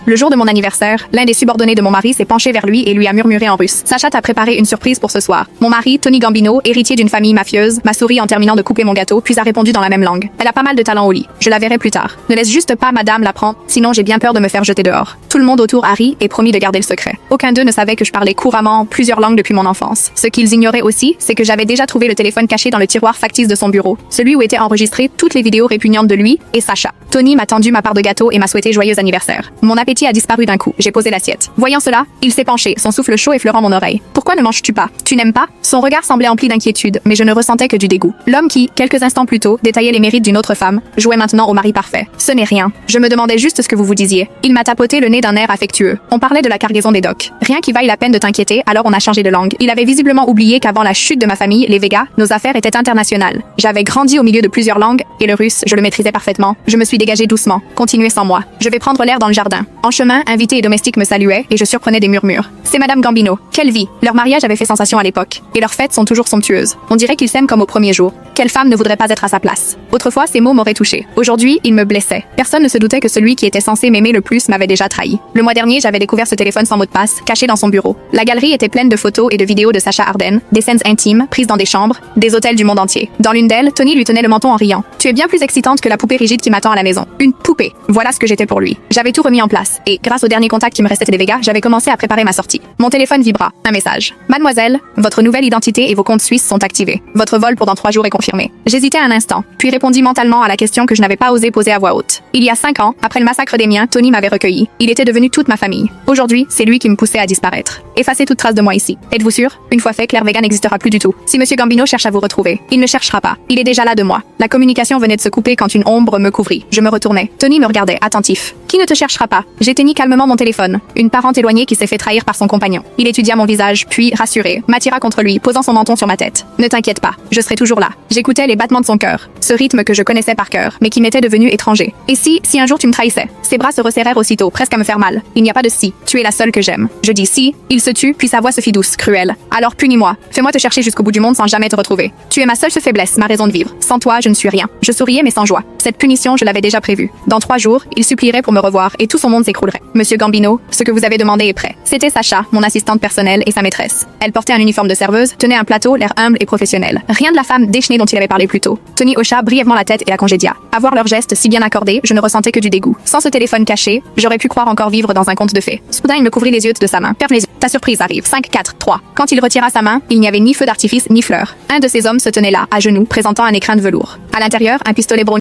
Le jour de mon anniversaire, l'un des subordonnés de mon mari s'est penché vers lui et lui a murmuré en russe. Sacha t'a préparé une surprise pour ce soir. Mon mari, Tony Gambino, héritier d'une famille mafieuse, m'a souri en terminant de couper mon gâteau, puis a répondu dans la même langue. Elle a pas mal de talent au lit. Je la verrai plus tard. Ne laisse juste pas madame la prendre, sinon j'ai bien peur de me faire jeter dehors. Tout le monde autour a ri et promis de garder le secret. Aucun d'eux ne savait que je parlais couramment plusieurs langues depuis mon enfance. Ce qu'ils ignoraient aussi, c'est que j'avais déjà trouvé le téléphone caché dans le tiroir factice de son bureau, celui où étaient enregistrées toutes les vidéos répugnantes de lui et Sacha. Tony m'a tendu ma part de gâteau et m'a souhaité joyeux anniversaire. Mon appétit a disparu d'un coup. J'ai posé l'assiette. Voyant cela, il s'est penché, son souffle chaud effleurant mon oreille. Pourquoi ne manges-tu pas? Tu n'aimes pas? Son regard semblait empli d'inquiétude, mais je ne ressentais que du dégoût. L'homme qui, quelques instants plus tôt, détaillait les mérites d'une autre femme, jouait maintenant au mari parfait. Ce n'est rien. Je me demandais juste ce que vous disiez. Il m'a tapoté le nez d'un air affectueux. On parlait de la cargaison des docks. Rien qui vaille la peine de t'inquiéter, alors on a changé de langue. Il avait visiblement oublié qu'avant la chute de ma famille, les Végas, nos affaires étaient internationales. J'avais grandi au milieu de plusieurs langues, et le russe, je le maîtrisais parfaitement. Je me suis dégagée doucement. Continuez sans moi. Je vais prendre l'air dans le jardin. En chemin, invités et domestiques me saluaient, et je surprenais des murmures. C'est Madame Gambino. Quelle vie! Leur mariage avait fait sensation à l'époque, et leurs fêtes sont toujours somptueuses. On dirait qu'ils s'aiment comme au premier jour. Quelle femme ne voudrait pas être à sa place? Autrefois, ces mots m'auraient touché. Aujourd'hui, ils me blessaient. Personne ne se doutait que celui qui était censé m'aimer le plus m'avait déjà trahi. Le mois dernier, j'avais découvert ce téléphone sans mot de passe, caché dans son bureau. La galerie était pleine de photos et de vidéos de Sacha Arden, des scènes intimes, prises dans des chambres, des hôtels du monde entier. Dans l'une d'elles, Tony lui tenait le menton en riant. Tu es bien plus excitante que la poupée rigide qui m'attend à la maison. Une poupée. Voilà ce que j'étais pour lui. J'avais tout remis en place, et grâce au dernier contact qui me restait des Végas, j'avais commencé à préparer ma sortie. Mon téléphone vibra. Un message. Mademoiselle, votre nouvelle identité et vos comptes suisses sont activés. Votre vol pour dans 3 jours est confirmé. J'hésitais un instant, puis répondis mentalement à la question que je n'avais pas osé poser à voix haute. Il y a 5 ans, après le massacre des miens, Tony m'avait recueilli. Il était devenu toute ma famille. Aujourd'hui, c'est lui qui me poussait à disparaître. Effacez toute trace de moi ici. Êtes-vous sûr? Une fois fait, Claire Vega n'existera plus du tout. Si Monsieur Gambino cherche à vous retrouver, il ne cherchera pas. Il est déjà là de moi. La communication venait de se couper quand une ombre me couvrit. Je me retournais. Tony me regardait, attentif. Qui ne te cherchera pas? J'éteignis calmement mon téléphone. Une parente éloignée qui s'est fait trahir par son compagnon. Il étudia mon visage, puis, rassuré, m'attira contre lui, posant son menton sur ma tête. Ne t'inquiète pas, je serai toujours là. J'écoutais les battements de son cœur, ce rythme que je connaissais par cœur, mais qui m'était devenu étranger. Et si un jour tu me trahissais? Ses bras se resserrèrent aussitôt, presque à me faire mal. Il n'y a pas de si. Tu es la seule que j'aime. Je dis si. Il se tut, puis sa voix se fit douce, cruelle. Alors punis-moi. Fais-moi te chercher jusqu'au bout du monde sans jamais te retrouver. Tu es ma seule faiblesse, ma raison de vivre. Sans toi, je ne suis rien. Je souriais mais sans joie. Cette punition, je l'avais déjà prévue. Dans 3 jours, il supplierait pour me revoir et tout son monde s'écroulerait. Monsieur Gambino, ce que vous avez demandé est prêt. C'était Sacha, mon assistante personnelle et sa maîtresse. Elle portait un uniforme de serveuse, tenait un plateau, l'air humble et professionnel. Rien de la femme déchaînée dont il avait parlé plus tôt. Tony hocha brièvement la tête et la congédia. À voir leurs gestes si bien accordés, je ne ressentais que du dégoût. Sans ce téléphone caché, j'aurais pu croire encore vivre dans un conte de fées. Soudain, il me couvrit les yeux de sa main. Ferme les yeux. Ta surprise arrive. 5, 4, 3. Quand il retira sa main, il n'y avait ni feu d'artifice ni fleurs. Un de ces hommes se tenait là, à genoux, présentant un écrin de velours. À l'intérieur, un pistolet